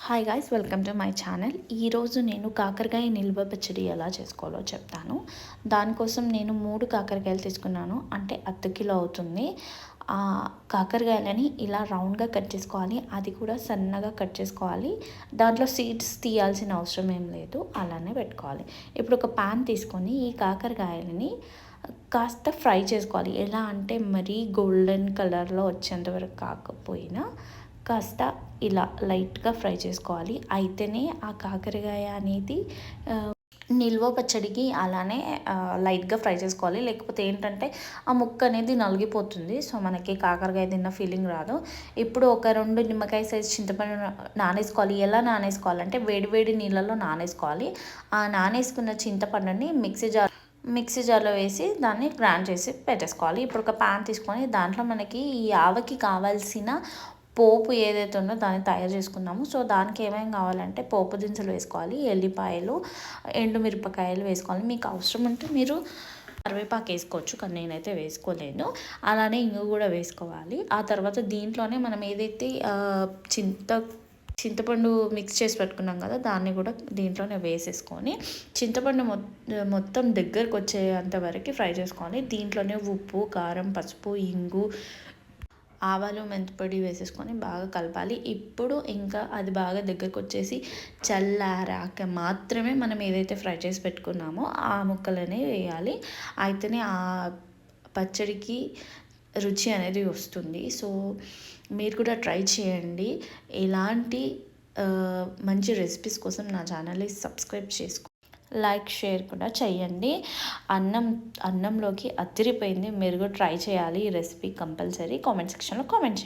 Hi guys, welcome to my channel. ఈరోజు నేను కాకరకాయ నిల్వ పచ్చడి ఎలా చేసుకోవాలో చెప్తాను. దానికోసం నేను 3 కాకరకాయలు తీసుకున్నాను, అంటే అర్ధ కిలో అవుతుంది. ఆ కాకరకాయలని ఇలా రౌండ్గా కట్ చేసుకోవాలి, అది కూడా సన్నగా కట్ చేసుకోవాలి. దాంట్లో సీడ్స్ తీయాల్సిన అవసరం ఏం లేదు, అలానే పెట్టుకోవాలి. ఇప్పుడు ఒక ప్యాన్ తీసుకొని ఈ కాకరకాయలని కాస్త ఫ్రై చేసుకోవాలి. ఎలా అంటే మరీ గోల్డెన్ కలర్లో వచ్చేంత వరకు కాకపోయినా కాస్త ఇలా లైట్గా ఫ్రై చేసుకోవాలి. అయితేనే ఆ కాకరకాయ అనేది నిల్వ పచ్చడికి అలానే లైట్గా ఫ్రై చేసుకోవాలి. లేకపోతే ఏంటంటే ఆ ముక్క అనేది నలిగిపోతుంది, సో మనకి కాకరకాయ తిన్న ఫీలింగ్ రాదు. ఇప్పుడు ఒక 2 నిమ్మకాయ సైజు చింతపండు నానేసుకోవాలి. ఎలా నానేసుకోవాలంటే వేడి నీళ్ళలో నానేసుకోవాలి. ఆ నానేసుకున్న చింతపండుని మిక్సీ జార్లో వేసి దాన్ని గ్రైండ్ చేసి పెట్టేసుకోవాలి. ఇప్పుడు ఒక ప్యాన్ తీసుకొని దాంట్లో మనకి ఈ ఆవకి కావాల్సిన పోపు ఏదైతే ఉందో దాన్ని తయారు చేసుకున్నాము. సో దానికి ఏమేమి కావాలంటే పోపు దినుసులు వేసుకోవాలి, ఎల్లిపాయలు, ఎండుమిరపకాయలు వేసుకోవాలి. మీకు అవసరం ఉంటే మీరు కరివేపాకు వేసుకోవచ్చు, కానీ నేనైతే వేసుకోలేదు. అలానే ఇంగు కూడా వేసుకోవాలి. ఆ తర్వాత దీంట్లోనే మనం ఏదైతే చింతపండు మిక్స్ చేసి పెట్టుకున్నాం కదా, దాన్ని కూడా దీంట్లోనే వేసేసుకొని చింతపండు మొత్తం దగ్గరకు వచ్చేంత వరకు ఫ్రై చేసుకోవాలి. దీంట్లోనే ఉప్పు, కారం, పసుపు, ఇంగు, ఆవాలు, మెంతిపొడి వేసేసుకొని బాగా కలపాలి. ఇప్పుడు ఇంకా అది బాగా దగ్గరకు వచ్చేసి చల్లారాక మాత్రమే మనం ఏదైతే ఫ్రై చేసి పెట్టుకున్నామో ఆ ముక్కలనే వేయాలి. అయితేనే ఆ పచ్చడికి రుచి అనేది వస్తుంది. సో మీరు కూడా ట్రై చేయండి. ఇలాంటి మంచి రెసిపీస్ కోసం నా ఛానల్ని సబ్స్క్రైబ్ చేసుకో, లైక్, షేర్ కూడా చేయండి. అన్నంలోకి అదిరిపోయింది. మీరు కూడా ట్రై చేయాలి ఈ రెసిపీ కంపల్సరీ. కామెంట్ సెక్షన్లో కామెంట్ చేయండి.